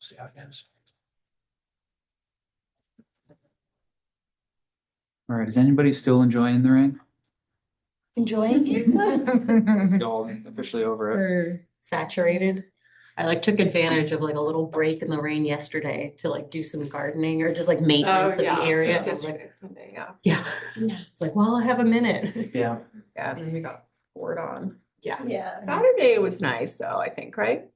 See how it goes. All right, is anybody still enjoying the rain? Enjoying it? Y'all officially over it? We're saturated. I like took advantage of like a little break in the rain yesterday to like do some gardening or just like maintenance of the area. Yesterday, Sunday, yeah. Yeah. It's like, well, I have a minute. Yeah. Yeah, and then we got poured on. Yeah. Saturday was nice though, I think, right?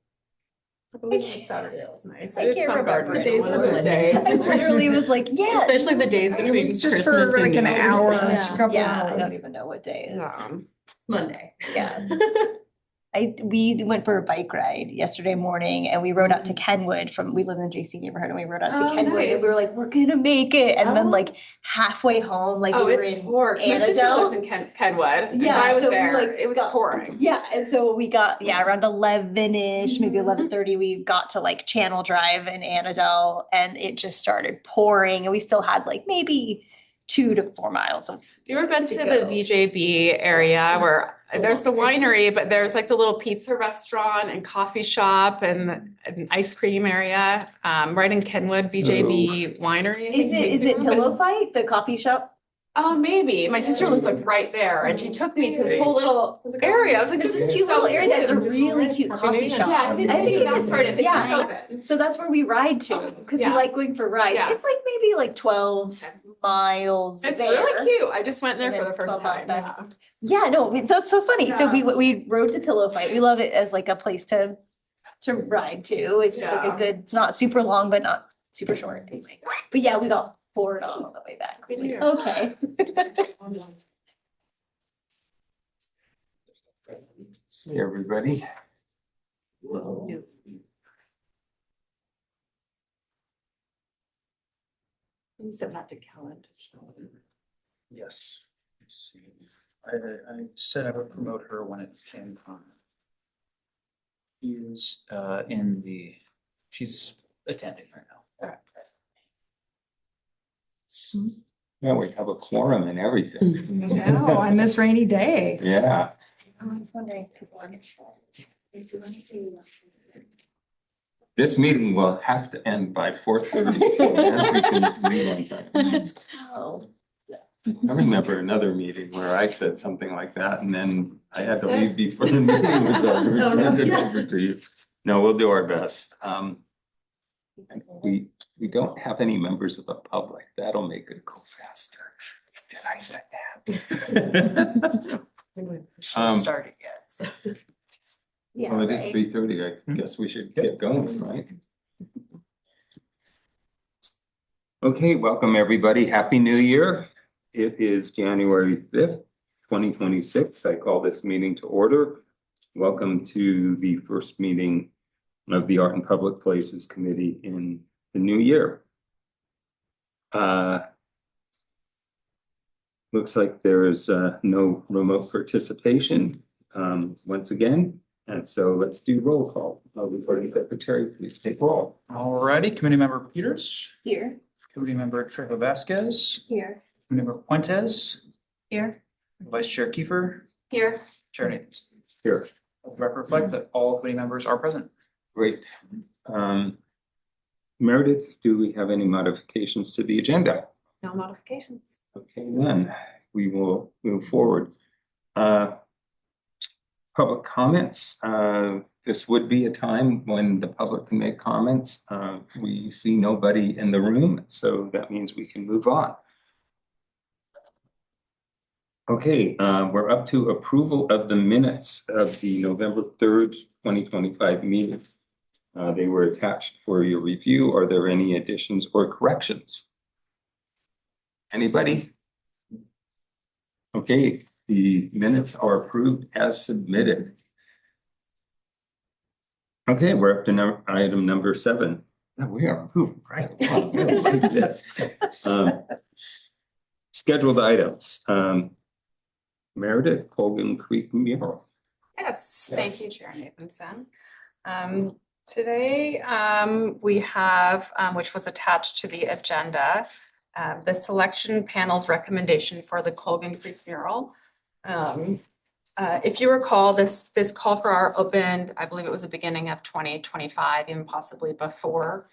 I believe it was Saturday was nice. I did can't some remember gardening the days on were one of those good. days. I literally was like, yeah. Especially the days between It was just Christmas for like and an New Year's. hour, Yeah. a couple Yeah, I don't hours. even know what day is. It's Monday. Yeah. We went for a bike ride yesterday morning and we rode out to Kenwood we live in the JC neighborhood and we rode out to Kenwood and we were like, we're gonna make it. And then like halfway home, like we were in My sister lives in Kenwood. Yeah, So I was so we, there. like, It was pouring. Yeah, and so we got, around 11-ish, maybe 11:30, we got to like Channel Drive in Annandale and it just started pouring and we still had like maybe 2 to 4 miles of. Have you ever been to To the go. VJB area where there's the winery, but there's like the little pizza restaurant and coffee shop and an ice cream area, right in Kenwood, VJB Winery. I think Is it Pillow Fight, the coffee shop? Oh, maybe. My sister lives like right there and she took me to this whole little area. I was like, There's this this is cute so little area that's a cute. really cute Happy New coffee Year. shop. Yeah, I think it that's is. where it is. It's just Yeah. open. So that's where we ride to, because we Yeah. like going for rides. Yeah. It's like maybe like 12 miles It's there. really cute. I just went there And for then the first 12 miles time. back. Yeah. Yeah, no, so it's so funny. So Yeah. we rode to Pillow Fight. We love it as like a place to ride to. It's just like Yeah. a good, it's not super long, but not super short anyway. But yeah, we got bored on the way back. I was like, Yeah. okay. Hey, everybody. You said not to calendar. Yes. Let's see. I said I would promote her when it came on. She's attending right now. Yeah, we have a quorum and everything. No, on this rainy day. Yeah, I was wondering if people are. this meeting will have to end by 4:30, so Nancy can leave on time. Oh. I remember another meeting where I said something like that and then I had to leave before the meeting was over. Oh, no. Turned it over to you. No, we'll do our best. We don't have any members of the public. That'll make it go faster. Did I say that? Should start it yet. So. Yeah, Well, it is right. 3:30. I guess we should get going, right? Okay, welcome everybody. Happy New Year. It is January 5th, 2026. I call this meeting to order. Welcome to the first meeting of the Art and Public Places Committee in the new year. Looks like there is no remote participation once again. And so let's do roll call. Recording secretary, please take roll. Alrighty, committee member Peters, Here. committee member Trejo Vasquez, Here. committee member Fuentes, Here. vice chair Kiefer, Here. chair Nathans. Here. Let the record reflect that all committee members are present. Great. Meredith, do we have any modifications to the agenda? No modifications. Okay, then we will move forward. Public comments. This would be a time when the public can make comments. We see nobody in the room, so that means we can move on. Okay, we're up to approval of the minutes of the November 3rd, 2025 meeting. They were attached for your review. Are there any additions or corrections? Anybody? Okay, the minutes are approved as submitted. Okay, we're up to item number 7. Now we are moving right along. Look at this. Scheduled items. Meredith, Colgan Creek mural. Yes, Yes. thank you, Chair Nathanson. Today, we have, which was attached to the agenda, the selection panel's recommendation for the Colgan Creek mural. If you recall, this call for art opened, I believe it was the beginning of 2025, even possibly before,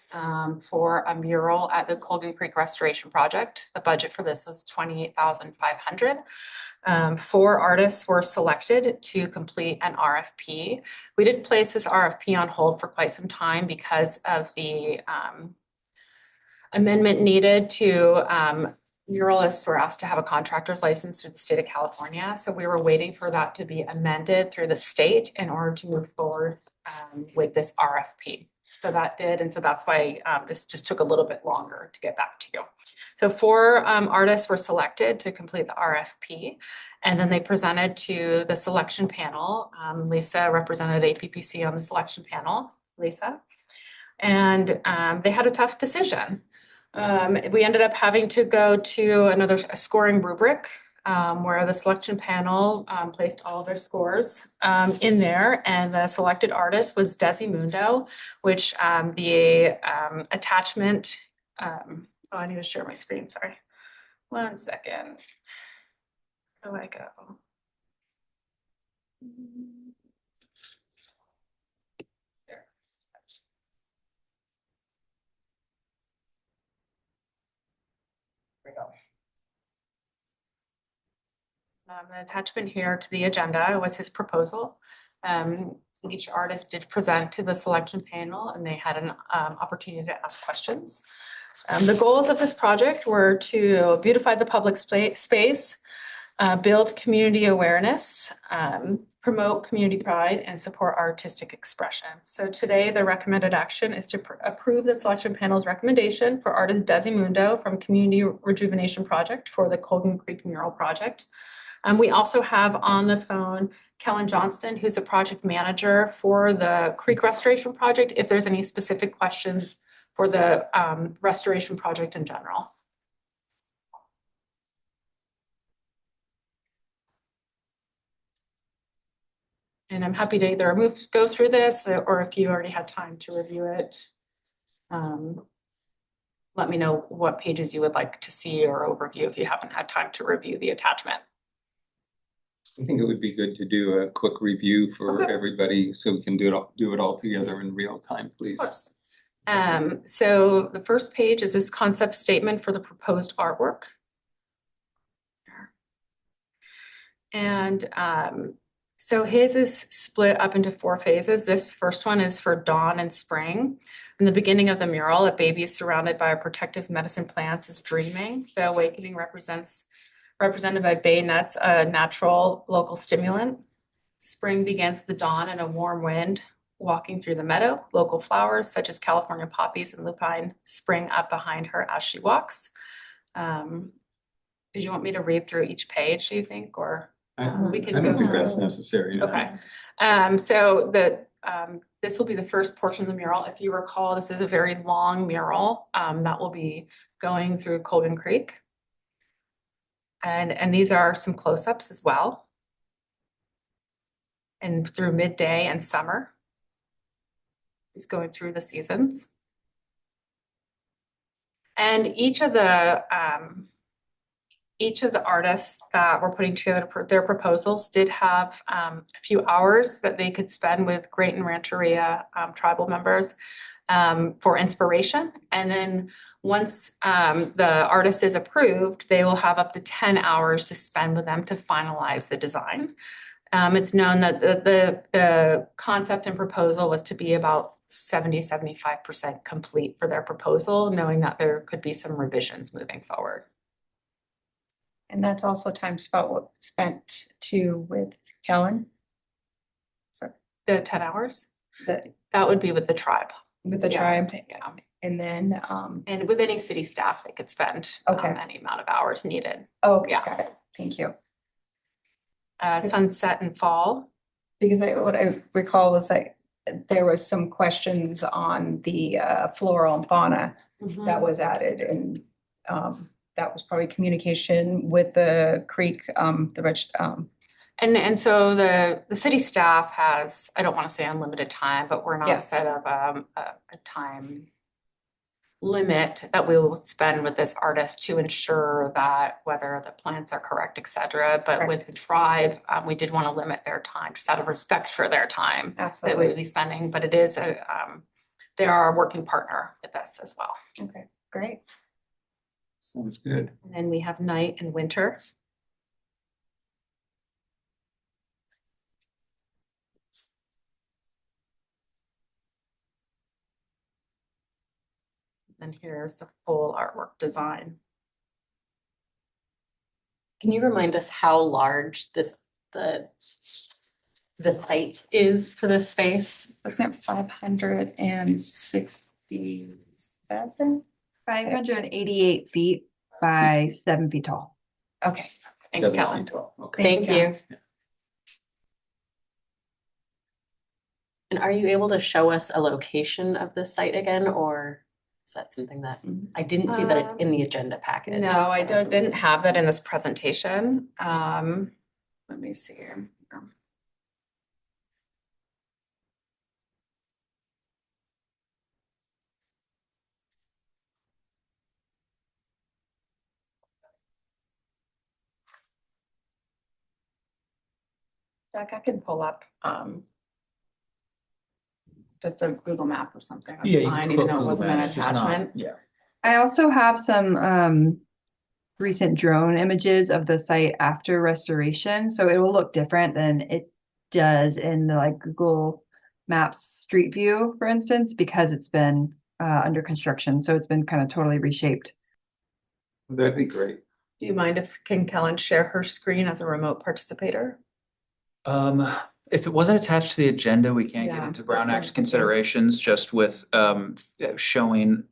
for a mural at the Colgan Creek Restoration Project. The budget for this was $28,500. 4 artists were selected to complete an RFP. We did place this RFP on hold for quite some time because of the amendment needed to muralists were asked to have a contractor's license through the state of California. So we were waiting for that to be amended through the state in order to move forward with this RFP. So that did, and so that's why this just took a little bit longer to get back to you. So 4 artists were selected to complete the RFP, and then they presented to the selection panel. Lisa represented APPC on the selection panel, Lisa, and they had a tough decision. We ended up having to go to a scoring rubric where the selection panel placed all of their scores in there, and the selected artist was Desimundo, which the attachment. Oh, I need to share my screen. Sorry, 1 second. Where do I go? There. There we go. An attachment here to the agenda was his proposal. Each artist did present to the selection panel, and they had an opportunity to ask questions. The goals of this project were to beautify the public space, build community awareness, promote community pride, and support artistic expression. So today, the recommended action is to approve the selection panel's recommendation for artist Desimundo from Community Rejuvenation Project for the Colgan Creek Mural Project. We also have on the phone Kellen Johnston, who's the project manager for the Creek Restoration Project, if there's any specific questions for the restoration project in general. And I'm happy to either go through this, or if you already had time to review it, let me know what pages you would like to see or overview if you haven't had time to review the attachment. I think it would be good to do a quick review for everybody so we can do it all together in real time, please. Of course. So the first page is this concept statement for the proposed artwork. And so his is split up into 4 phases. This first one is for dawn and spring. In the beginning of the mural, a baby surrounded by protective medicine plants is dreaming. The awakening represented by bay nuts, a natural local stimulant. Spring begins with the dawn and a warm wind walking through the meadow. Local flowers such as California poppies and lupine spring up behind her as she walks. Did you want me to read through each page, do you think, or we can I go don't think through? that's necessary. No. Okay. So this will be the first portion of the mural. If you recall, this is a very long mural that will be going through Colgan Creek. And these are some close-ups as well. And through midday and summer. He's going through the seasons. And each of the artists that were putting together their proposals did have a few hours that they could spend with Great and Rancheria tribal members for inspiration. And then once the artist is approved, they will have up to 10 hours to spend with them to finalize the design. It's known that the concept and proposal was to be about 75% complete for their proposal, knowing that there could be some revisions moving forward. And that's also time spent too with Kellen. So The 10 hours, the that would be with the tribe. with the Yeah. tribe, Yeah. and then And with any city staff, they could spend Okay. any amount of hours needed. oh Yeah. got it. Thank you. Sunset and fall. Because what I recall was that there was some questions on the floral and fauna that was added, and that was probably communication with the creek, And so the city staff has, I don't want to say unlimited time, but we're not Yes. set up a time limit that we will spend with this artist to ensure that whether the plants are correct, et cetera. But with the tribe, we did want to limit their time, just out of respect for their time that we Absolutely. would be spending. But it is they are a working partner with us as well. Okay, great. Sounds good. And then we have night and winter. And here's the full artwork design. Can you remind us how large the site is for this space? Wasn't it 567? 588 feet by 7 feet tall. Okay. Thanks, 7 Kellen. feet tall. Okay. Thank you. And are you able to show us a location of this site again, or is that something that I didn't see that in the agenda package? No, I didn't have that in this presentation. Let me see here. Jack, I can pull up just a Google map or something. That's Yeah, you fine, can even put though it Google wasn't an Maps, just not- attachment. Yeah. I also have some recent drone images of the site after restoration, so it will look different than it does in the like Google Maps Street View, for instance, because it's been under construction, so it's been kind of totally reshaped. That'd be great. Do you mind if Kellen share her screen as a remote participator? If it wasn't attached to the agenda, we can't get Yeah, into Brown that's Act considerations, just with showing,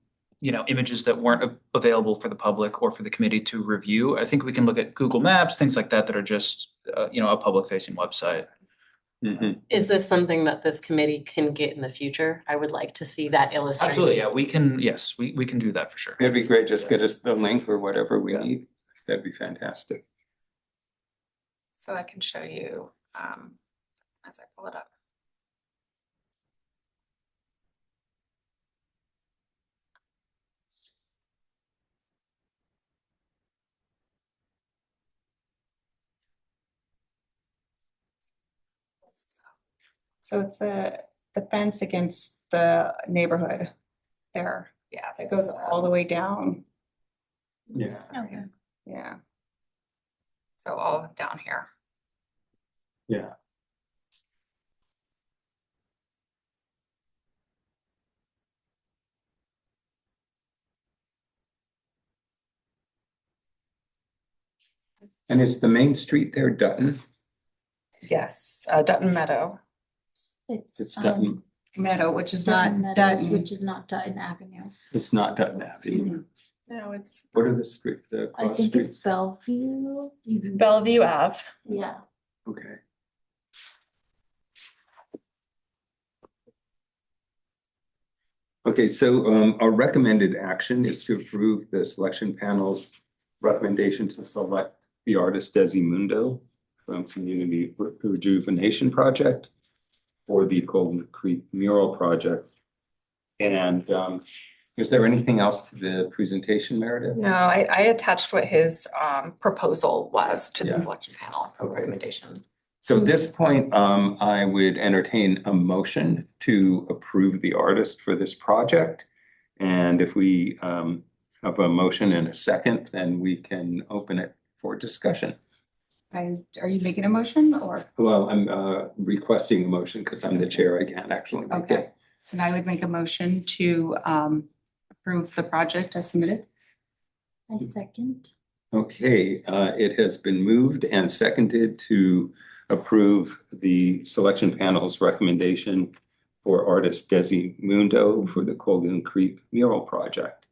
images that weren't available for the public or for the committee to review. I think we can look at Google Maps, things like that are just, a public facing website. Mhm. Is this something that this committee can get in the future? I would like to see that illustrated. Absolutely, yeah, we can, yes, we can do that for sure. That'd be great. Just get us the link or whatever we Yeah. need. That'd be fantastic. So I can show you as I pull it up. So it's the fence against the neighborhood there. Yes. It goes all the way down. Yeah. Okay. Yeah. So all down here. Yeah. And is the main street there Dutton? Yes, Dutton Meadow. It's Dutton. Meadow, which is not Dutton. Which is not Dutton Avenue. It's not Dutton Avenue. No, it's What are the I cross think it's streets? Bellevue. Bellevue Ave. Yeah. Okay. Okay, so our recommended action is to approve the selection panel's recommendation to select the artist Desi Mundo from Community Rejuvenation Project for the Golden Creek Mural Project. And is there anything else to the presentation, Meredith? No, I attached what his proposal was to the Yeah. selection panel Okay. recommendation. So at this point, I would entertain a motion to approve the artist for this project. And if we have a motion and a second, then we can open it for discussion. Are you making a motion or? Well, I'm requesting a motion because I'm the chair. I can't actually make Okay. it. And I would make a motion to approve the project as submitted. I second. Okay, it has been moved and seconded to approve the selection panel's recommendation for artist Desi Mundo for the Golden Creek Mural Project.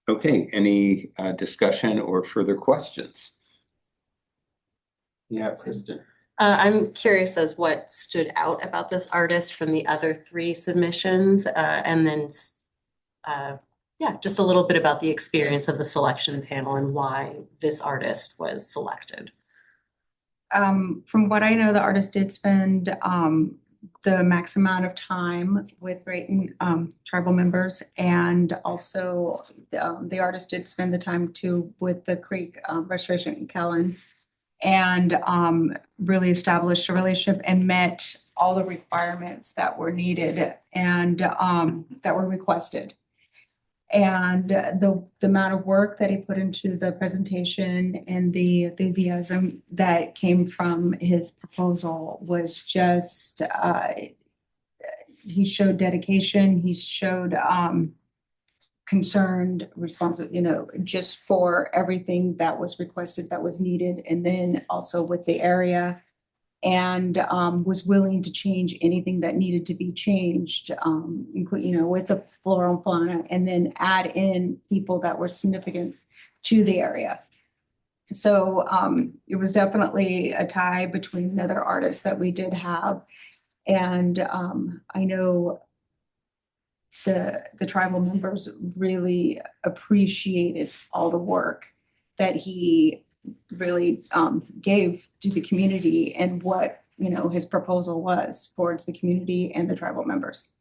Okay, any discussion or further questions? Yeah, Kristen. I'm curious as what stood out about this artist from the other 3 submissions, and then, just a little bit about the experience of the selection panel and why this artist was selected. From what I know, the artist did spend the max amount of time with Brayton tribal members, and also the artist did spend the time too with the Creek Restoration in Kellen, and really established a relationship and met all the requirements that were needed and that were requested. And the amount of work that he put into the presentation and the enthusiasm that came from his proposal was just, he showed dedication, he showed concerned, responsive, just for everything that was requested, that was needed, and then also with the area. And was willing to change anything that needed to be changed, including, with the flora and fauna, and then add in people that were significant to the area. So it was definitely a tie between another artist that we did have. And I know the tribal members really appreciated all the work that he really gave to the community and what, his proposal was towards the community and the tribal members.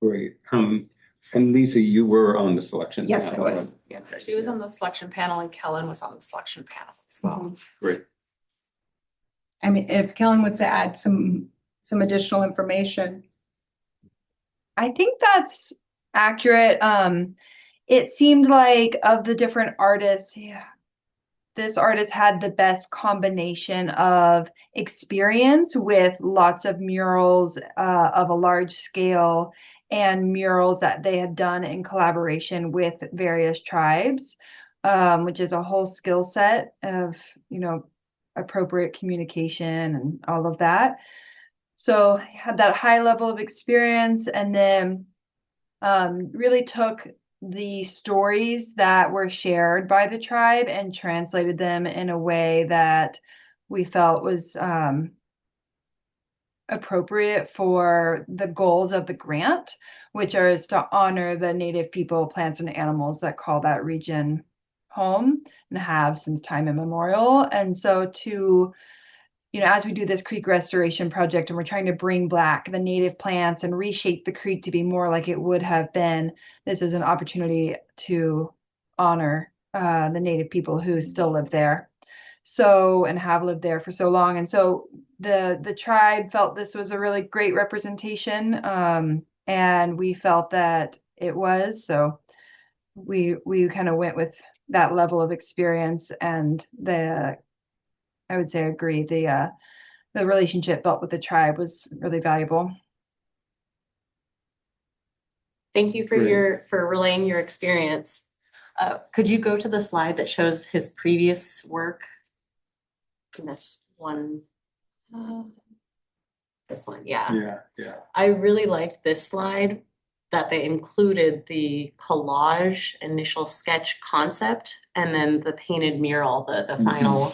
Great. And Lisa, you were on the selection Yes, I panel. was. Yeah, she was on the selection panel and Kellen was on the selection panel as well. Great. I mean, if Kellen wants to add some additional information. I think that's accurate. It seemed like of the different artists, this artist had the best combination of experience with lots of murals of a large scale and murals that they had done in collaboration with various tribes, which is a whole skill set of, appropriate communication and all of that. So he had that high level of experience, and then really took the stories that were shared by the tribe and translated them in a way that we felt was appropriate for the goals of the grant, which is to honor the native people, plants, and animals that call that region home and have since time immemorial. And so as we do this creek restoration project and we're trying to bring back the native plants and reshape the creek to be more like it would have been, this is an opportunity to honor the native people who still live there. So, and have lived there for so long. And so the tribe felt this was a really great representation. And we felt that it was, so we kind of went with that level of experience, and I would say I agree. The relationship built with the tribe was really valuable. Thank you for relaying your experience. Could you go to the slide that shows his previous work? And that's one. This one, yeah. Yeah. I really liked this slide that they included the collage initial sketch concept and then the painted mural, the final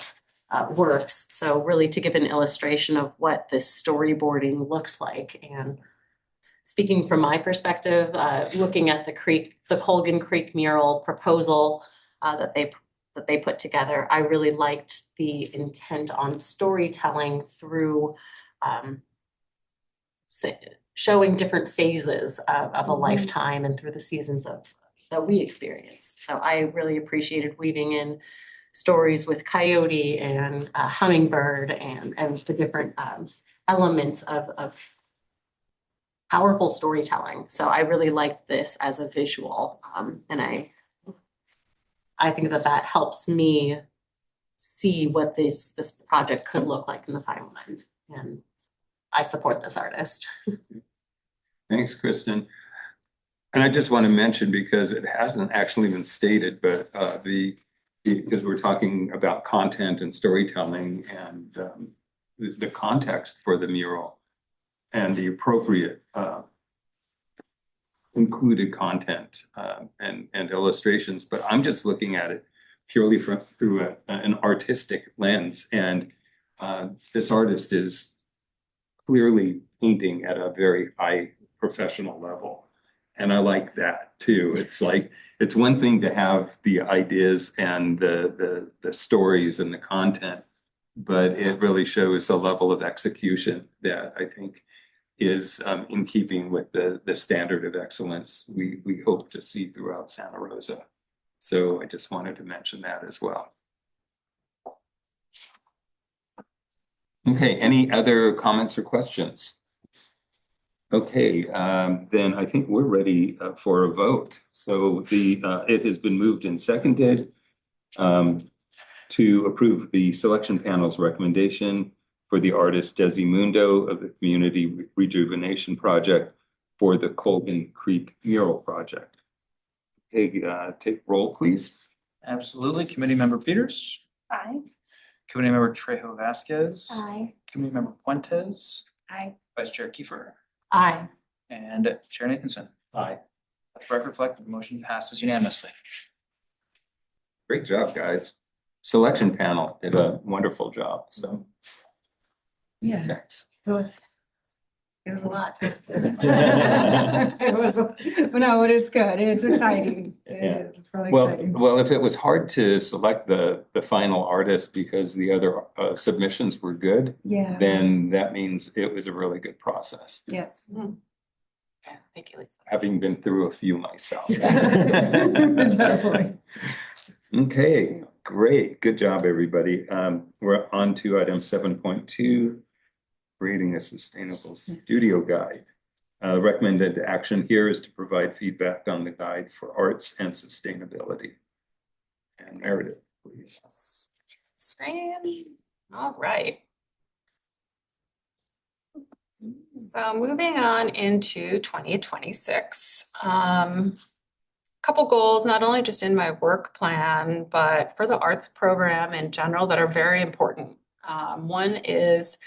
works. So really to give an illustration of what this storyboarding looks like. And speaking from my perspective, looking at the Colgan Creek mural proposal that they put together, I really liked the intent on storytelling through showing different phases of a lifetime and through the seasons that we experience. So I really appreciated weaving in stories with coyote and hummingbird and the different elements of powerful storytelling. So I really liked this as a visual, and I think that helps me see what this project could look like in the final end. And I support this artist. Thanks, Kristen. And I just want to mention, because it hasn't actually been stated, but because we're talking about content and storytelling and the context for the mural and the appropriate included content and illustrations, but I'm just looking at it purely through an artistic lens. And this artist is clearly painting at a very high professional level. And I like that too. It's like, it's one thing to have the ideas and the stories and the content, but it really shows a level of execution that I think is in keeping with the standard of excellence we hope to see throughout Santa Rosa. So I just wanted to mention that as well. Okay, any other comments or questions? Okay, then I think we're ready for a vote. So it has been moved and seconded to approve the selection panel's recommendation for the artist Desi Mundo of the Community Rejuvenation Project for the Colgan Creek Mural Project. Okay, take roll, please. Absolutely. Committee Member Peters, Aye. Committee Member Trejo Vasquez, Aye. Committee Member Fuentes, Aye. Vice Chair Kiefer, Aye. and Chair Nathanson. Aye. Let the record reflect that the motion passes unanimously. Great job, guys. Selection panel did a wonderful job, so. Yeah, Thanks. it was a lot. It was, no, but it's good. It's exciting. It is really exciting. Well, if it was hard to select the final artist because the other submissions were good, Yeah. then that means it was a really good process, Yes. Yeah, thank you, Lisa. having been through a few myself. Definitely. Okay, great. Good job, everybody. We're on to item 7.2, creating a sustainable studio guide. Recommended action here is to provide feedback on the guide for arts and sustainability. And Meredith, please. Screen. All right. So moving on into 2026. Couple goals, not only just in my work plan, but for the arts program in general that are very important. One is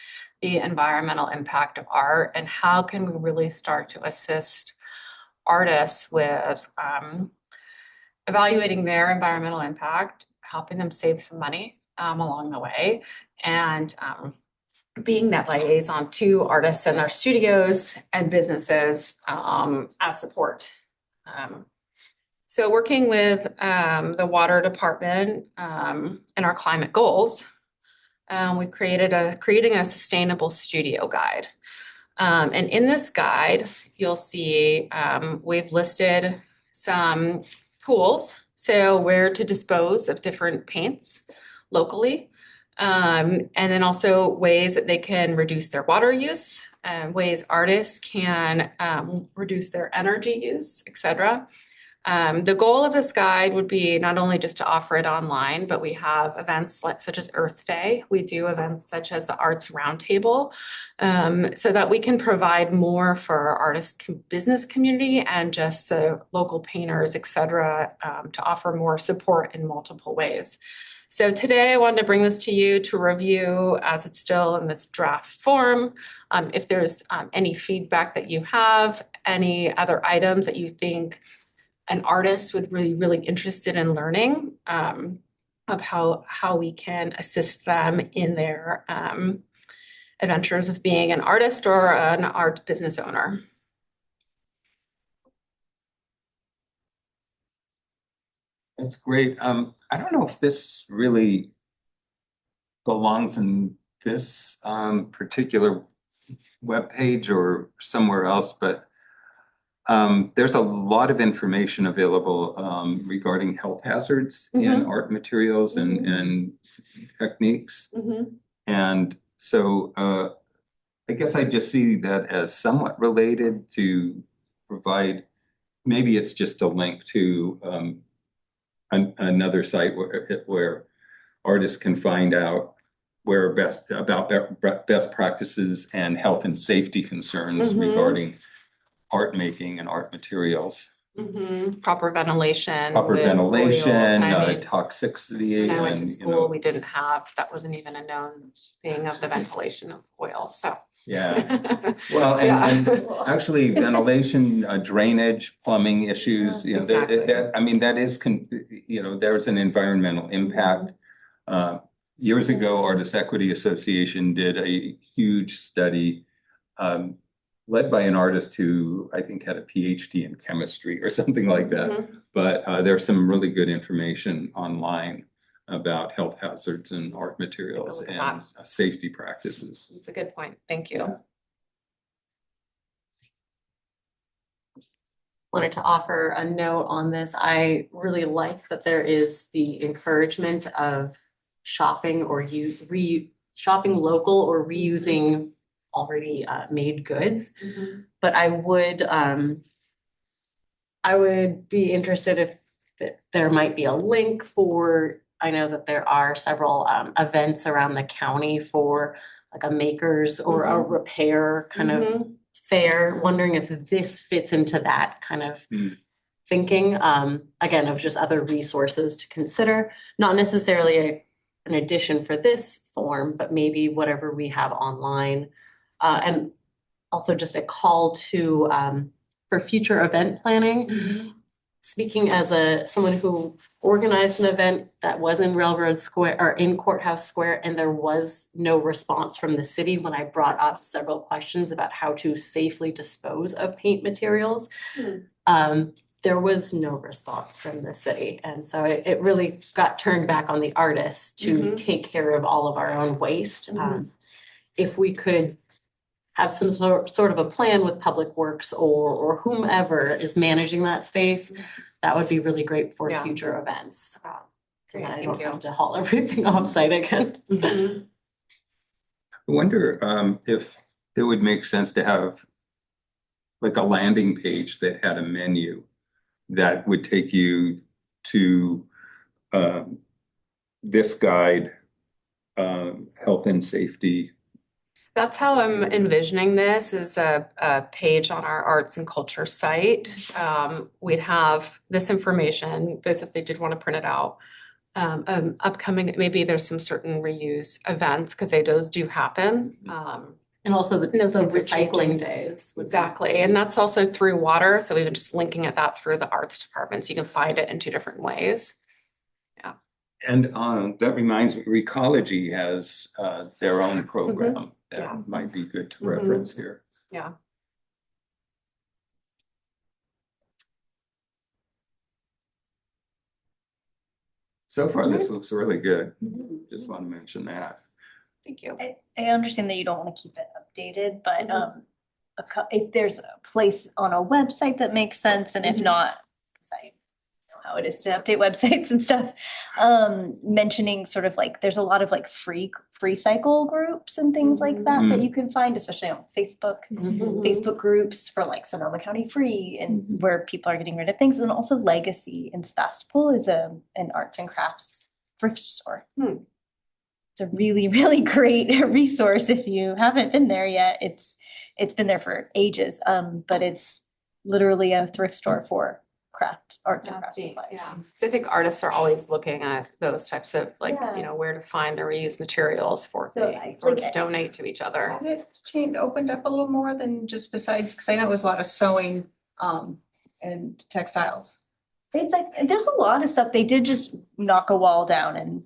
the environmental impact of art and how can we really start to assist artists with evaluating their environmental impact, helping them save some money along the way, and being that liaison to artists and their studios and businesses as support. So working with the water department and our climate goals, we creating a sustainable studio guide. And in this guide, you'll see we've listed some tools, so where to dispose of different paints locally, and then also ways that they can reduce their water use, ways artists can reduce their energy use, etc. The goal of this guide would be not only just to offer it online, but we have events such as Earth Day. We do events such as the Arts Roundtable, so that we can provide more for our artist business community and just the local painters, et cetera, to offer more support in multiple ways. So today I wanted to bring this to you to review as it's still in its draft form. If there's any feedback that you have, any other items that you think an artist would really interested in learning of how we can assist them in their adventures of being an artist or an art business owner. That's great. I don't know if this really belongs in this particular webpage or somewhere else, but there's a lot of information available regarding health hazards in art materials and techniques. And so I guess I just see that as somewhat related to provide, maybe it's just a link to another site where artists can find out where best practices and health and safety concerns regarding art making and art materials. Proper ventilation. Proper ventilation, toxicity. When I went to school, we didn't have, that wasn't even a known thing of the ventilation of oil, so. Yeah, well, and actually ventilation, drainage, plumbing issues, you know, Exactly. that is, there's an environmental impact. Years ago, Artists Equity Association did a huge study led by an artist who I think had a PhD in chemistry or something like that. But there's some really good information online about health hazards and art materials and safety practices. That's a good point. Thank you. wanted to offer a note on this. I really like that there is the encouragement of shopping or shopping local or reusing already made goods. But I would be interested if there might be a link for, I know that there are several events around the county for like a makers or a repair kind of fair, wondering if this fits into that kind of thinking, again, of just other resources to consider, not necessarily an addition for this form, but maybe whatever we have online. And also just a call to for future event planning. Speaking as someone who organized an event that was in Railroad Square or in Courthouse Square, and there was no response from the city when I brought up several questions about how to safely dispose of paint materials. There was no response from the city. And so it really got turned back on the artists to take care of all of our own waste. If we could have some sort of a plan with Public Works or whomever is managing that space, that would be really great for future events. So that I don't have to haul everything offsite again. I wonder if it would make sense to have like a landing page that had a menu that would take you to this guide, health and safety. That's how I'm envisioning this, is a page on our arts and culture site. We'd have this information, this if they did want to print it out. Upcoming, maybe there's some certain reuse events, because those do happen. And also the Those things are recycling taken. days. Exactly, and that's also through water, so even just linking at that through the arts department, so you can find it in two different ways. And that reminds me, Recology has their own program that might be good to reference here. Yeah. So far, this looks really good. Just want to mention that. Thank you. I understand that you don't want to keep it updated, but if there's a place on a website that makes sense, and if not, because I know how it is to update websites and stuff, mentioning sort of like there's a lot of like free cycle groups and things like that that you can find, especially on Facebook. Facebook groups for like Sonoma County Free, and where people are getting rid of things. And then also Legacy in Sebastopol is an arts and crafts thrift store. It's a really, really great resource if you haven't been there yet. It's been there for ages, but it's literally a thrift store for arts and crafts supplies. Yeah, so I think artists are always looking at those types of where to find the reused materials for things or to donate to each other. Has it opened up a little more than just besides, because I know it was a lot of sewing and textiles. It's like there's a lot of stuff. They did just knock a wall down and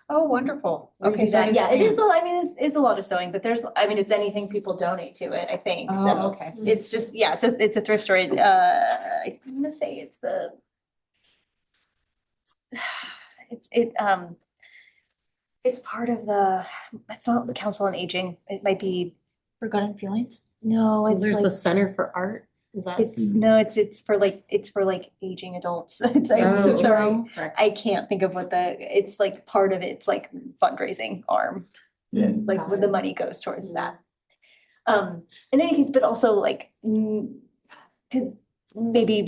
Oh, wonderful. Okay, so that, yeah, it is. I mean, it's a lot of sewing, but it's anything people donate to it, I think. So Oh, okay. it's just, it's a thrift store. I'm gonna say it's part of it's not the Council on Aging. It might be Forgotten Feelings? No, it's There's like, the Center for Art. Is that? it's for like aging adults. I'm sorry. Correct. I can't think of it's like part of it's like fundraising arm, like where the money goes towards that. In any case, but also like, because maybe,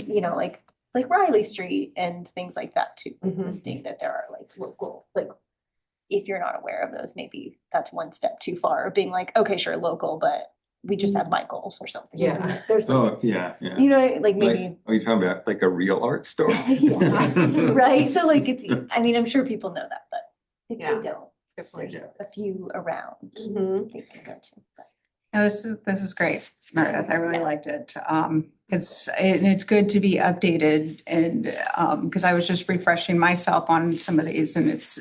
like Riley Street and things like that too, the state that there are like local, like if you're not aware of those, maybe that's one step too far of being like, okay, sure, local, but we just have Michael's or something. Yeah. There's like, Oh, yeah. like maybe. Are you talking about like a real art store? Yeah. Right, so like I'm sure people know that, but if they don't, there's a few around you can go to. No, this is great, Meredith. I really liked it. It's good to be updated, and because I was just refreshing myself on some of these, and it's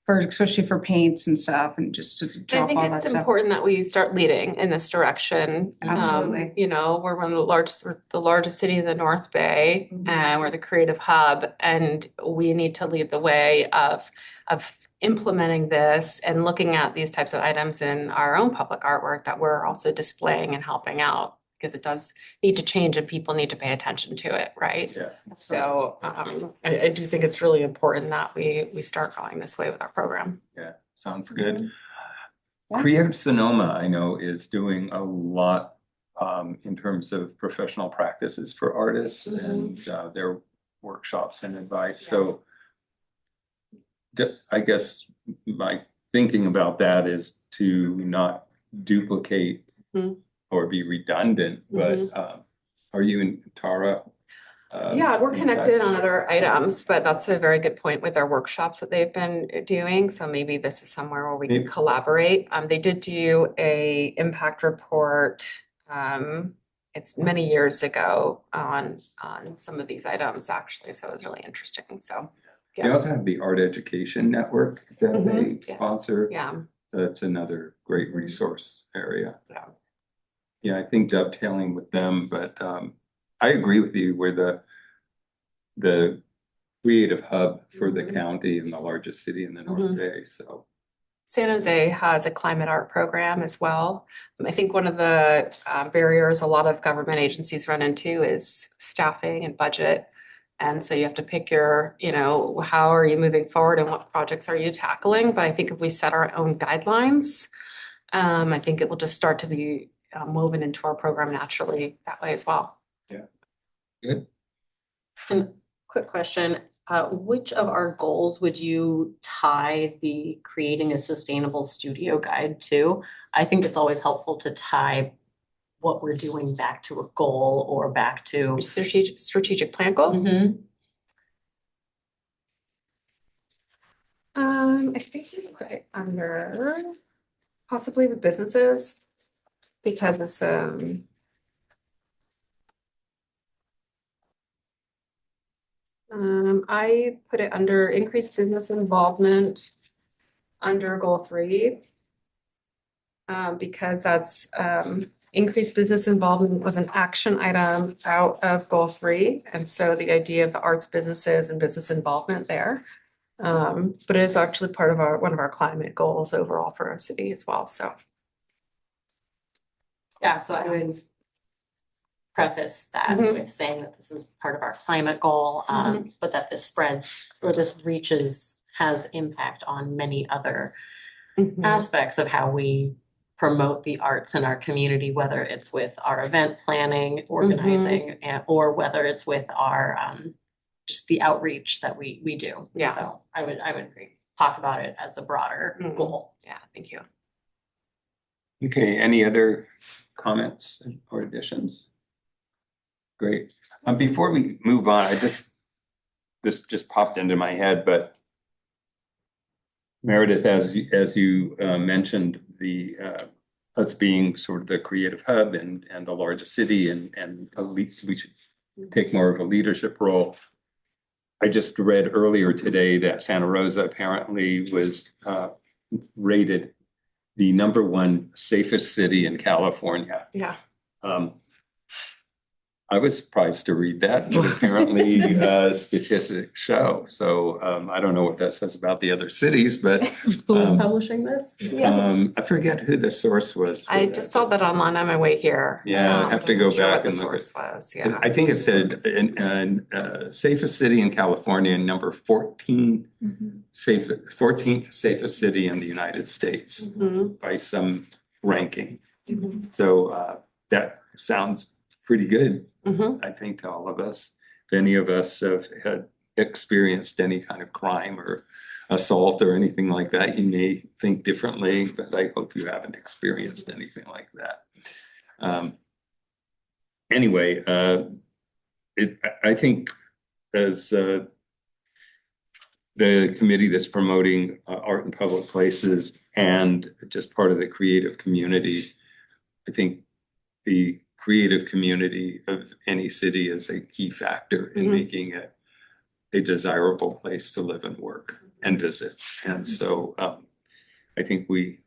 especially for paints and stuff, and just to drop all that stuff. I think it's important that we start leading in this direction. Absolutely. We're one of we're the largest city in the North Bay, and we're the creative hub, and we need to lead the way of implementing this and looking at these types of items in our own public artwork that we're also displaying and helping out. because it does need to change and people need to pay attention to it, right? Yeah. So I do think it's really important that we start going this way with our program. Yeah, sounds good. Yeah. Creative Sonoma, I know, is doing a lot in terms of professional practices for artists and their workshops and advice. Yeah. So I guess my thinking about that is to not duplicate Mhm. or be redundant, but are you and Tara? Yeah, we're in connected touch? on other items, but that's a very good point with our workshops that they've been doing. So maybe this is somewhere where we can Maybe. collaborate. They did do a impact report. It's many years ago on some of these items actually. So it was really interesting. So They also have the Art Education Network that they Yes. sponsor. yeah, So that's another great resource area. Yeah. Yeah, I think dovetailing with them, but I agree with you where the creative hub for the county and the largest city in the North Bay, so. San Jose has a climate art program as well. I think one of the barriers a lot of government agencies run into is staffing and budget. And so you have to pick your, how are you moving forward and what projects are you tackling? But I think if we set our own guidelines, I think it will just start to be woven into our program naturally that way as well. Yeah, good. And quick question, which of our goals would you tie the creating a sustainable studio guide to? I think it's always helpful to tie what we're doing back to a goal or back to. Strategic plan goal. I think we put it under possibly the businesses because it's I put it under increased business involvement under goal 3. Because that's increased business involvement was an action item out of goal 3. And so the idea of the arts businesses and business involvement there. But it is actually part of one of our climate goals overall for our city as well. So Yeah, so I would preface that Mhm. with saying that this is part of our climate goal, but that this spreads or this has impact on many other aspects of how we promote the arts in our community, whether it's with our event planning, organizing, or whether it's with our just the outreach that we do. Yeah. So I would agree. Talk about it as a broader goal. yeah, thank you. Okay, any other comments or additions? Great. Before we move on, this just popped into my head, but Meredith, as you mentioned, us being sort of the creative hub and the largest city and we should take more of a leadership role. I just read earlier today that Santa Rosa apparently was rated the #1 safest city in California. Yeah. I was surprised to read that, but apparently statistics show. So I don't know what that says about the other cities, but Who is publishing this? I forget who the source was. I just saw that online on my way here. Yeah, I have to I'm go not sure back what the and look at. source was. Yeah. I think it said safest city in California, number 14, 14th safest city in the United States by some ranking. So that sounds pretty good, I think, to all of us. If any of us have had experienced any kind of crime or assault or anything like that, you may think differently, but I hope you haven't experienced anything like that. Anyway, I think as the committee that's promoting art in public places and just part of the creative community, I think the creative community of any city is a key factor in making it a desirable place to live and work and visit. And so I think we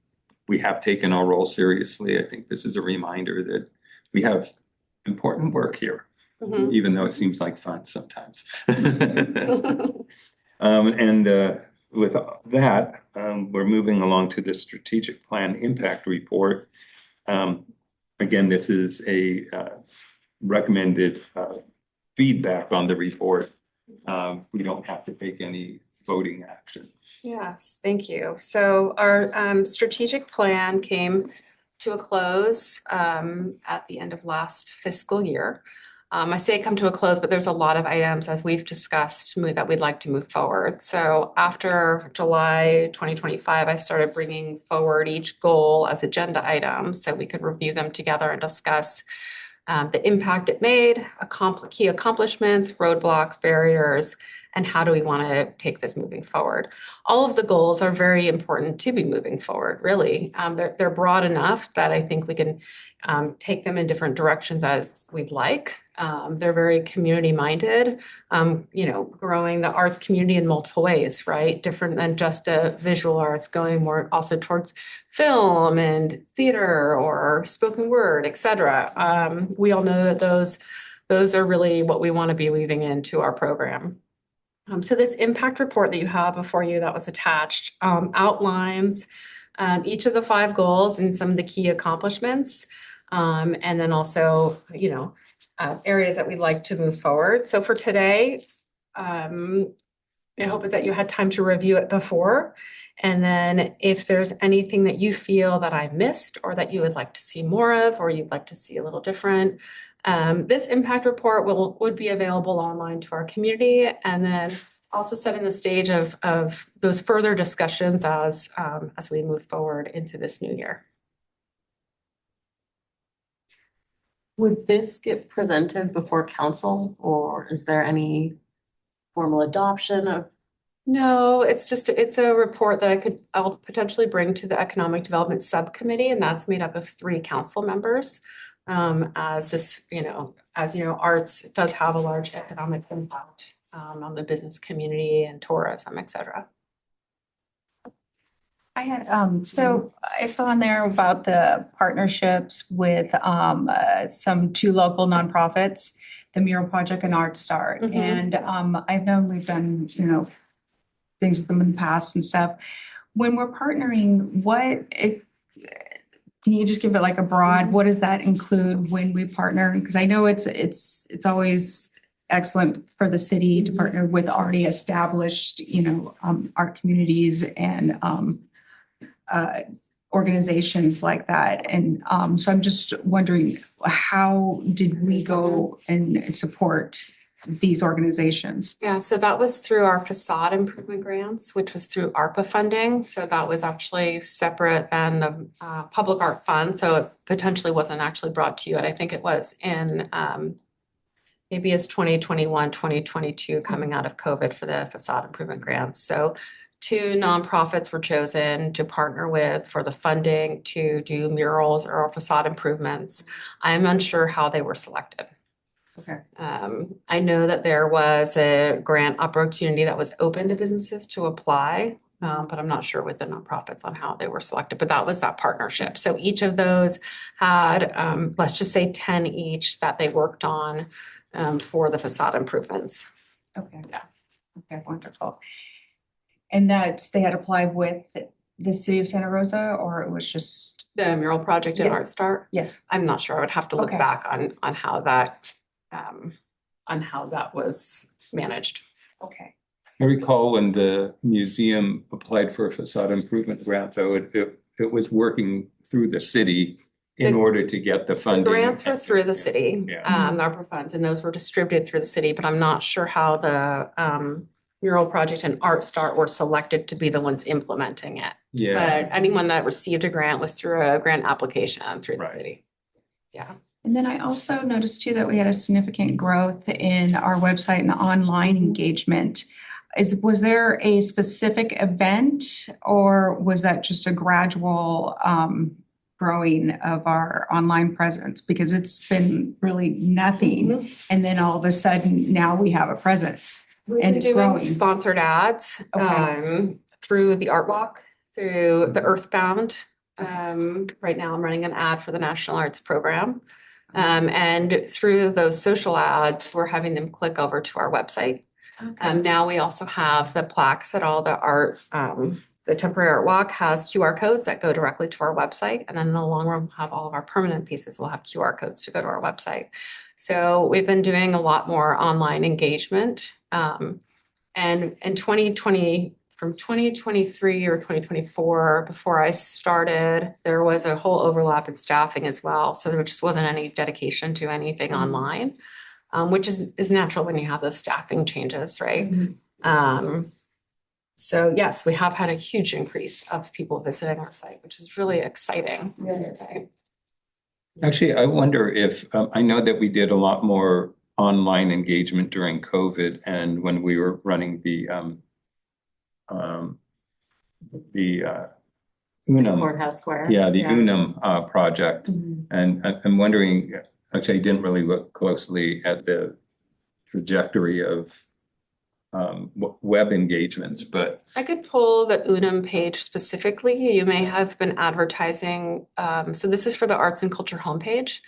have taken our role seriously. I think this is a reminder that we have important work here, even though it seems like fun sometimes. And with that, we're moving along to the strategic plan impact report. Again, this is a recommended feedback on the report. We don't have to take any voting action. Yes, thank you. So our strategic plan came to a close at the end of last fiscal year. I say come to a close, but there's a lot of items as we've discussed that we'd like to move forward. So after July 2025, I started bringing forward each goal as agenda items so we could review them together and discuss the impact it made, key accomplishments, roadblocks, barriers, and how do we want to take this moving forward. All of the goals are very important to be moving forward, really. They're broad enough that I think we can take them in different directions as we'd like. They're very community minded, growing the arts community in multiple ways, right? Different than just a visual arts, going more also towards film and theater or spoken word, et cetera. We all know that those are really what we want to be weaving into our program. So this impact report that you have before you that was attached outlines each of the 5 goals and some of the key accomplishments. And then also, areas that we'd like to move forward. So for today, my hope is that you had time to review it before. And then if there's anything that you feel that I missed or that you would like to see more of, or you'd like to see a little different, this impact report would be available online to our community, and then also setting the stage of those further discussions as we move forward into this new year. Would this get presented before council, or is there any formal adoption of? No, it's a report that I'll potentially bring to the Economic Development Subcommittee, and that's made up of 3 council members. As this, arts does have a large economic impact on the business community and tourism, et cetera. I had, so I saw in there about the partnerships with some 2 local nonprofits, the Mural Project and Art Start. Mhm. And I've known we've done, things with them in the past and stuff. When we're partnering, can you just give it like a broad, what does that include when we partner? Because I know it's always excellent for the city to partner with already established, art communities and organizations like that. And so I'm just wondering, how did we go and support these organizations? Yeah, so that was through our facade improvement grants, which was through ARPA funding. So that was actually separate than the public art fund. So it potentially wasn't actually brought to you. And I think it was in maybe it's 2021, 2022 coming out of COVID for the facade improvement grants. So 2 nonprofits were chosen to partner with for the funding to do murals or facade improvements. I'm unsure how they were selected. Okay. I know that there was a grant opportunity that was open to businesses to apply, but I'm not sure with the nonprofits on how they were selected, but that was that partnership. So each of those had, let's just say 10 each that they worked on for the facade improvements. Okay. Yeah. Okay, wonderful. And that they had applied with the city of Santa Rosa, or it was just? The mural project at Yeah. Art Start? Yes. I'm not sure. I would have to look Okay. back on how that was managed. Okay. I recall when the museum applied for a facade improvement grant, though, it was working through the city in order to get the The funding. grants were through the city, Yeah. the ARPA funds, and those were distributed through the city, but I'm not sure how the mural project and Art Start were selected to be the ones implementing it. Yeah, But anyone that received a grant was through a grant application through the Right. city. Yeah. And then I also noticed too that we had a significant growth in our website and online engagement. Was there a specific event, or was that just a gradual growing of our online presence? Because it's been really nothing. And then all of a sudden now we have a presence. We've And been it's doing growing. sponsored ads Okay. through the Art Walk, through the Earthbound. Right now I'm running an ad for the National Arts Program. And through those social ads, we're having them click over to our website. Okay. Now we also have the plaques at all the art the temporary art walk has QR codes that go directly to our website. And then in the long run, we'll have all of our permanent pieces will have QR codes to go to our website. So we've been doing a lot more online engagement. And in 2020, from 2023 or 2024, before I started, there was a whole overlap in staffing as well. So there just wasn't any dedication to anything online, which is natural when you have those staffing changes, right? So yes, we have had a huge increase of people visiting our site, which is really exciting. Right? Actually, I wonder if, I know that we did a lot more online engagement during COVID and when we were running the Unum. Courthouse Square. Yeah, the Unum project. And I'm wondering, actually, I didn't really look closely at the trajectory of web engagements, but I could pull the Unum page specifically. You may have been advertising. So this is for the arts and culture homepage.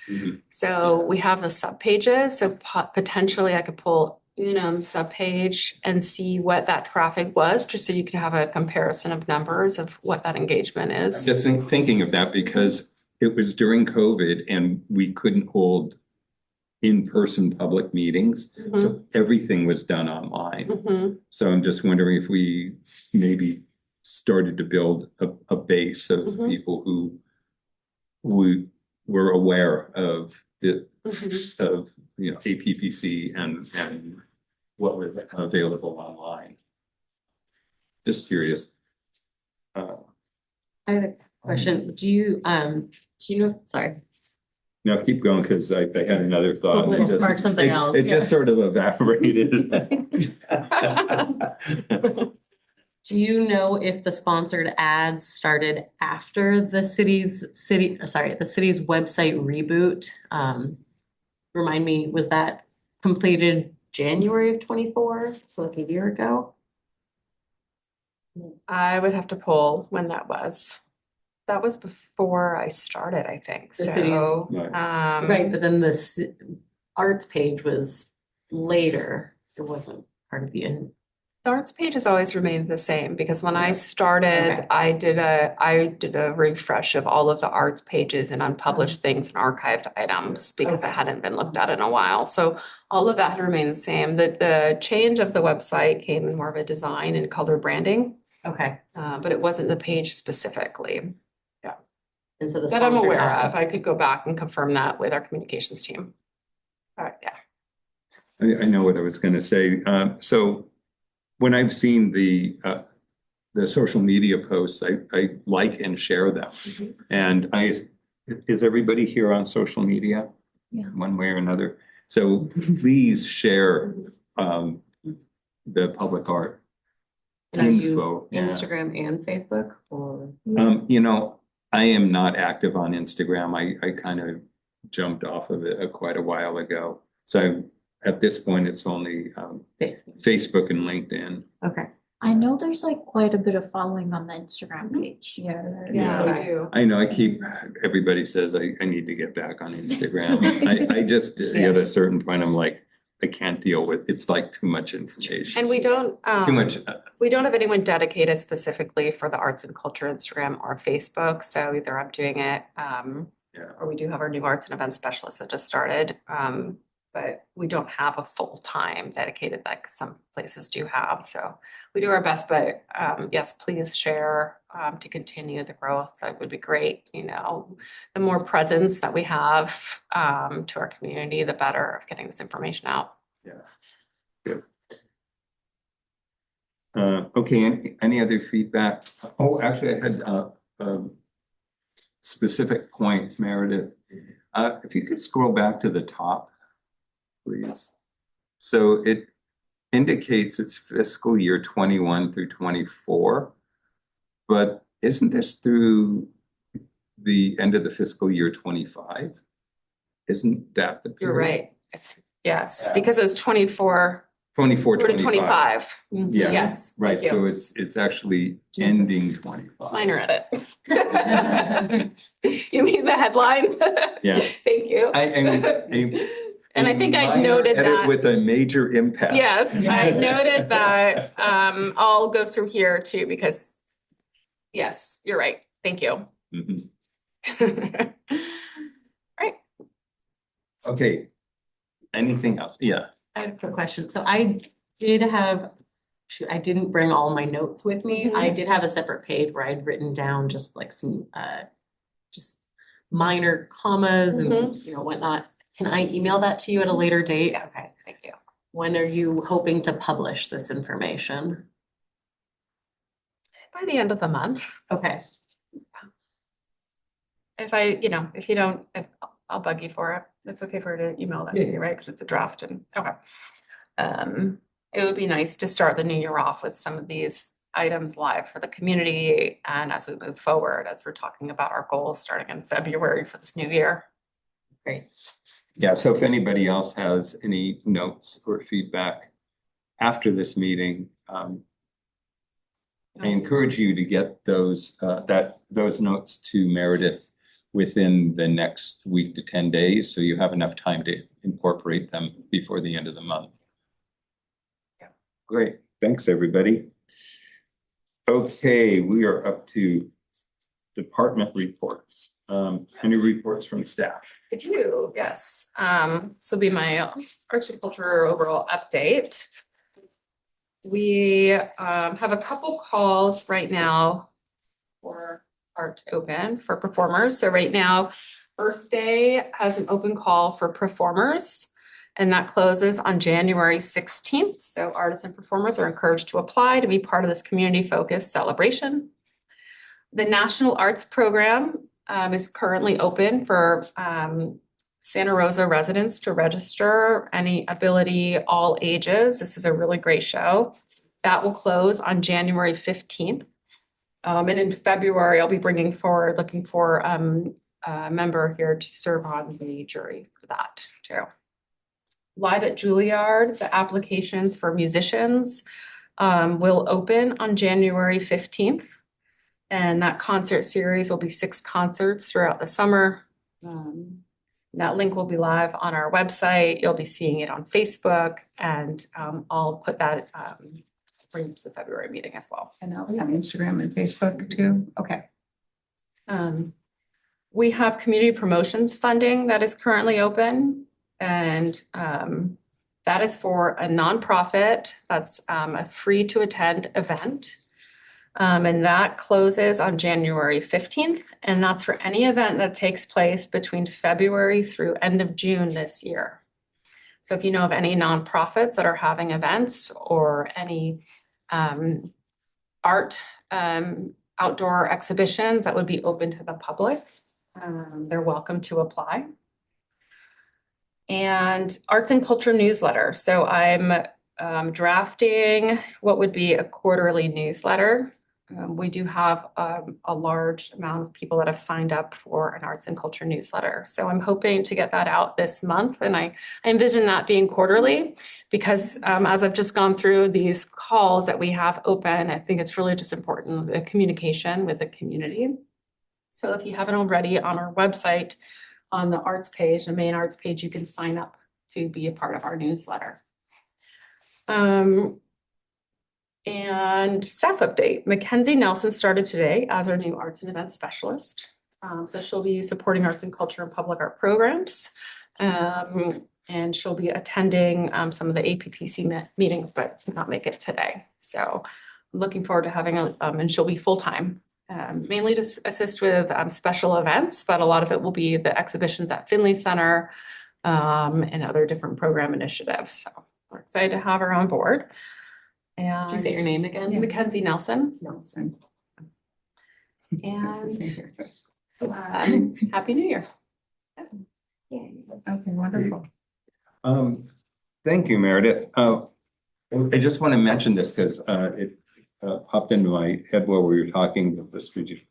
So we have the sub pages. So potentially I could pull Unum subpage and see what that traffic was, just so you could have a comparison of numbers of what that engagement is. just thinking of that because it was during COVID and we couldn't hold in-person public meetings. So everything was done online. So I'm just wondering if we maybe started to build a base of people who were aware of the of APPC and what was available online. Just curious. I have a question. Do you know, sorry. No, keep going because I had another thought. We'll spark something else. It just sort of evaporated. Do you know if the sponsored ads started after the city's website reboot? Remind me, was that completed January of 24, so like a year ago? I would have to pull when that was. That was before I started, I think. The So, city's- Right, but then the arts page was later. It wasn't part of the the arts page has always remained the same because when I started, Okay. I did a refresh of all of the arts pages and unpublished things and archived items because it hadn't been looked at in a while. So all of that had remained the same. The change of the website came in more of a design and color branding, Okay. but it wasn't the page specifically And so the that I'm sponsored aware of. ads- I could go back and confirm that with our communications team. Yeah. I know what I was going to say. So when I've seen the social media posts, I like and share them. And is everybody here on social media? Yeah. One way or another. So please share the public art And are you info. Yeah. Instagram and Facebook or? I am not active on Instagram. I kind of jumped off of it quite a while ago. So at this point, it's only Facebook. Facebook and LinkedIn. Okay. I know there's like quite a bit of following on the Instagram page. Yeah. Yeah. we do. I know everybody says I need to get back on Instagram. I just, at a certain point, I'm like, I can't deal with, it's like too much information. And we don't, Too much. we don't have anyone dedicated specifically for the arts and culture Instagram or Facebook. So either I'm doing it, or we do have our new arts and events specialist that just started. But we don't have a full-time dedicated like some places do have. So we do our best, but yes, please share to continue the growth. That would be great. The more presence that we have to our community, the better of getting this information out. Yeah. Good. Okay, any other feedback? Oh, actually, I had a specific point, Meredith. If you could scroll back to the top, please. So it indicates it's fiscal year 21 through 24, but isn't this through the end of the fiscal year 25? Isn't that the period? You're right. Yes, Yeah. because it's 24 24, to 25. 25. Yeah. Yes. Right, thank so you. it's actually ending 25. Minor edit. You mean the headline? Yeah. Thank you. And I think I minor noted edit that. with a major impact. Yes, I noted that all goes through here too, because Yes, you're right. Thank you. Mhm. Right. Okay. Anything else? Yeah. I have a quick question. So I did have, shoot, I didn't bring all my notes with me. I did have a separate page where I'd written down just like some, just minor commas and, you know, whatnot. Can I email that to you at a later date? Yes, Okay. thank you. When are you hoping to publish this information? By the end of the month, Okay, if I, you know, if you don't, if I'll bug you for it. It's okay for her to email that to Yeah. you, right? Because it's a draft and, okay. It would be nice to start the new year off with some of these items live for the community. And as we move forward, as we're talking about our goals starting in February for this new year. great. Yeah, so if anybody else has any notes or feedback after this meeting, I encourage you to get those notes to Meredith within the next week to 10 days, so you have enough time to incorporate them before the end of the month. Yeah. Great, thanks, everybody. Okay, we are up to department reports. Any reports from staff? I do, yes. So be my arts and culture overall update. We have a couple calls right now for Art Open for performers. So right now, Earth Day has an open call for performers, and that closes on January 16th. So artists and performers are encouraged to apply to be part of this community-focused celebration. The National Arts Program is currently open for Santa Rosa residents to register, any ability, all ages. This is a really great show. That will close on January 15th. And in February, I'll be bringing forward, looking for a member here to serve on the jury for that too. Live at Juilliard, the applications for musicians will open on January 15th. And that concert series will be 6 concerts throughout the summer. That link will be live on our website. You'll be seeing it on Facebook, and I'll put that for the February meeting as well. And now we have Instagram and Facebook too. Okay. We have community promotions funding that is currently open, and that is for a nonprofit. That's a free to attend event. And that closes on January 15th, and that's for any event that takes place between February through end of June this year. So if you know of any nonprofits that are having events or any art outdoor exhibitions that would be open to the public, they're welcome to apply. And arts and culture newsletter. So I'm drafting what would be a quarterly newsletter. We do have a large amount of people that have signed up for an arts and culture newsletter. So I'm hoping to get that out this month. And I envision that being quarterly because as I've just gone through these calls that we have open, I think it's really just important, the communication with the community. So if you haven't already, on our website, on the arts page, the main arts page, you can sign up to be a part of our newsletter. And staff update, Mackenzie Nelson started today as our new arts and events specialist. So she'll be supporting arts and culture and public art programs. And she'll be attending some of the APPC meetings, but not make it today. So I'm looking forward to having and she'll be full-time, mainly to assist with special events, but a lot of it will be the exhibitions at Finley Center and other different program initiatives. So we're excited to have her on board. And Did you say your name again? Yeah. Mackenzie Nelson. Nelson. And Happy New Year. Okay, wonderful. Thank you, Meredith. I just want to mention this because it popped into my head while we were talking of the strategic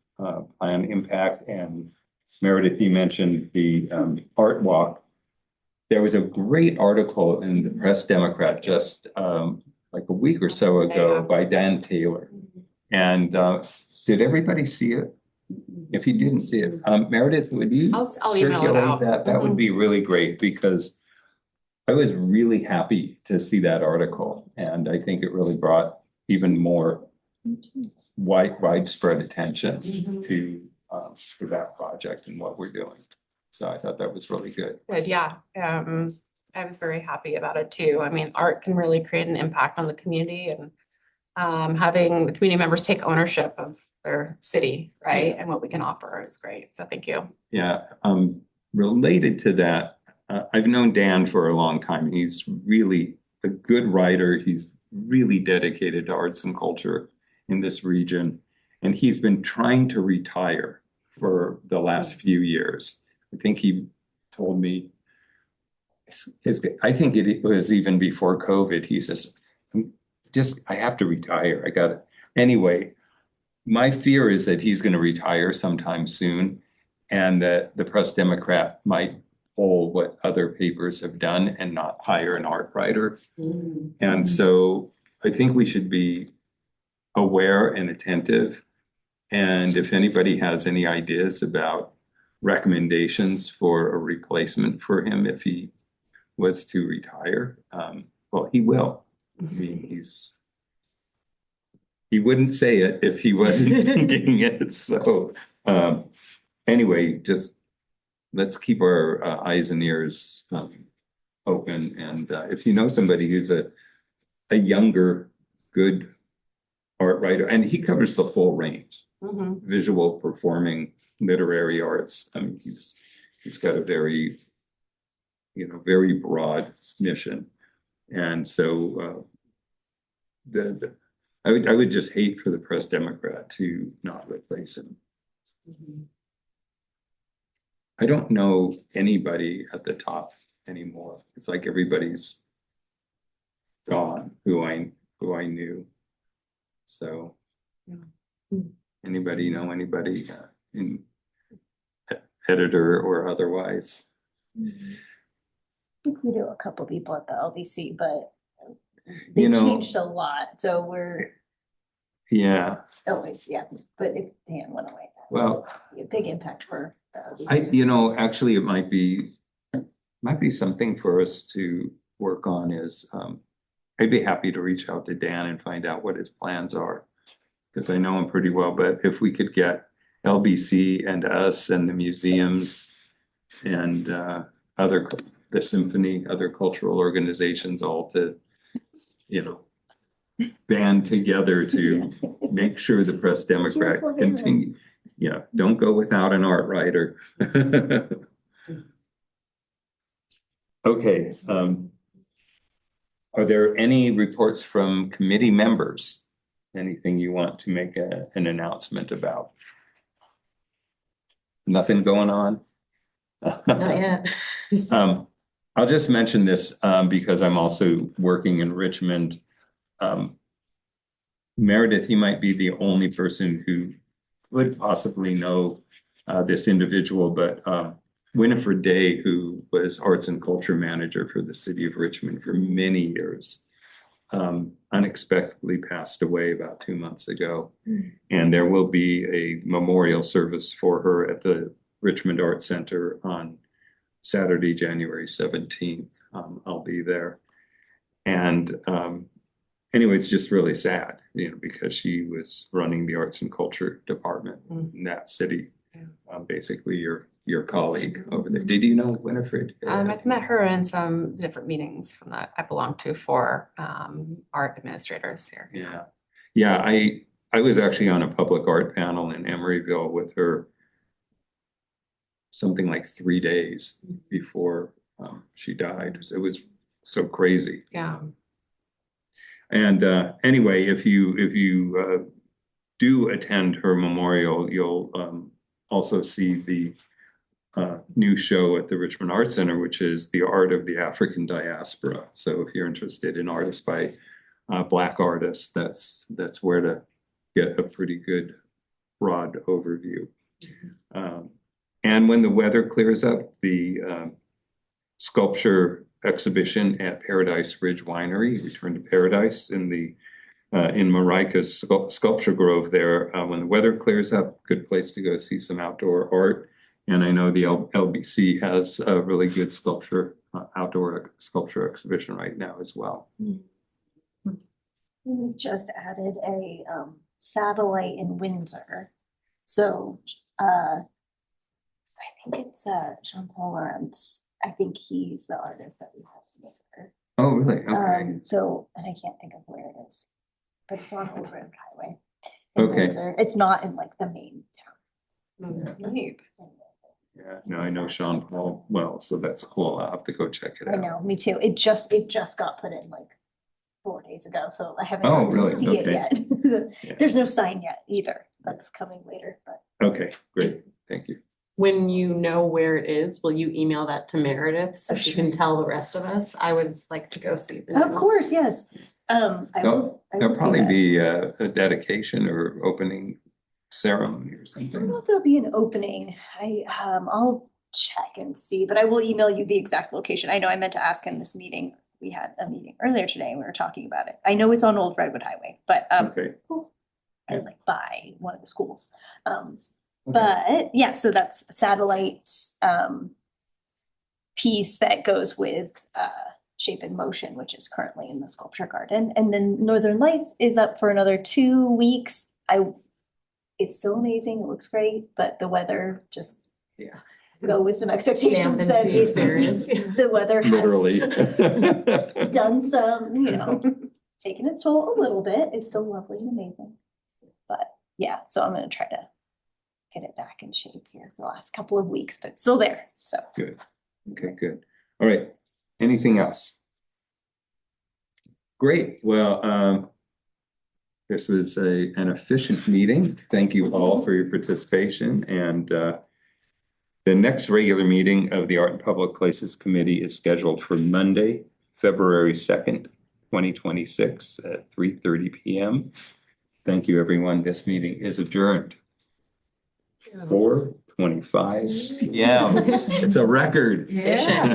plan impact, and Meredith, you mentioned the art walk. There was a great article in the Press Democrat just like a week or so ago by Dan Taylor. And did everybody see it? If you didn't see it, Meredith, would you I'll email it out. circulate that? That would be really great because I was really happy to see that article. And I think it really brought even more widespread attention Mhm. to that project and what we're doing. So I thought that was really good. Good, yeah. I was very happy about it too. I mean, art can really create an impact on the community and having the community members take ownership of their city, right? And what we can offer is great. So thank you. Yeah, related to that, I've known Dan for a long time. He's really a good writer. He's really dedicated to arts and culture in this region. And he's been trying to retire for the last few years. I think he told me, I think it was even before COVID, he says, I have to retire. I got it. Anyway, my fear is that he's going to retire sometime soon and that the Press Democrat might pull what other papers have done and not hire an art writer. Mm-hmm. And so I think we should be aware and attentive. And if anybody has any ideas about recommendations for a replacement for him, if he was to retire, well, he will. I mean, he wouldn't say it if he wasn't thinking it. So anyway, just let's keep our eyes and ears open. And if you know somebody who's a younger, good art writer, and he covers the full range, Mhm. visual, performing, literary arts. I mean, he's got a very, very broad mission. And so I would just hate for the Press Democrat to not replace him. Mhm. I don't know anybody at the top anymore. It's like everybody's gone who I knew. So anybody know anybody in editor or otherwise? I think we know a couple people at the LBC, but they You know- changed a lot, so we're, Yeah, yeah, but if Dan went away, that well, would be a big impact for the LBC. actually it might be something for us to work on is I'd be happy to reach out to Dan and find out what his plans are. Because I know him pretty well, but if we could get LBC and us and the museums and the symphony, other cultural organizations all to, band together to make sure the Press Democrat continue. Yeah, don't go without an art writer. Okay. Are there any reports from committee members? Anything you want to make an announcement about? Nothing going on? Not yet. I'll just mention this because I'm also working in Richmond. Meredith, you might be the only person who would possibly know this individual, but Winifred Day, who was arts and culture manager for the city of Richmond for many years, unexpectedly passed away about 2 months ago. And there will be a memorial service for her at the Richmond Arts Center on Saturday, January 17th. I'll be there. And anyway, it's just really sad, because she was running the arts and culture department in that city. Basically your colleague over there. Did you know Winifred? I've met her in some different meetings from that I belong to for art administrators here. Yeah. I was actually on a public art panel in Emeryville with her something like 3 days before she died. It was so crazy. Yeah. And anyway, if you do attend her memorial, you'll also see the new show at the Richmond Arts Center, which is The Art of the African Diaspora. So if you're interested in artists by Black artists, that's where to get a pretty good broad overview. And when the weather clears up, the sculpture exhibition at Paradise Ridge Winery, Return to Paradise in Marika's Sculpture Grove there. When the weather clears up, good place to go see some outdoor art. And I know the LBC has a really good outdoor sculpture exhibition right now as well. We just added a satellite in Windsor. So, I think it's, Jean-Paul Lawrence. I think he's the artist that we have here. Oh, really? Okay. So, and I can't think of where it is, but it's on Old Road Highway. In Okay. Windsor. It's not in like the main Neat. town. Yeah, no, I know Sean Paul well, so that's cool. I'll have to go check it I out. know, me too. It just got put in like 4 days ago, so I haven't Oh, got to really? see it Okay. yet. Yeah. There's no sign yet either. That's coming later, but. Okay, great. Thank you. When you know where it is, will you email that to Meredith so Oh, she sure. can tell the rest of us? I would like to go see the Of new- course, yes. I will. I will There'll do probably that. be a dedication or opening ceremony or I don't know something. if there'll be an opening. I'll check and see, but I will email you the exact location. I know I meant to ask in this meeting. We had a meeting earlier today and we were talking about it. I know it's on Old Redwood Highway, but Okay. I like by one of the schools. Okay. But yeah, so that's a satellite piece that goes with Shape in Motion, which is currently in the sculpture garden. And then Northern Lights is up for another 2 weeks. It's so amazing, it looks great, but the weather just Yeah. go with some expectations Dampens that the experience. the weather Literally. has done some, taken its toll a little bit. It's still lovely and amazing. But yeah, so I'm gonna try to get it back in shape here the last couple of weeks, but it's still there, so. Good. Okay, good. All right. Anything else? Great. Well, this was an efficient meeting. Thank you all for your participation. And the next regular meeting of the Art and Public Places Committee is scheduled for Monday, February 2nd, 2026 at 3:30 p.m. Thank you, everyone. This meeting is adjourned. 4:25 p.m. It's a record. Efficient.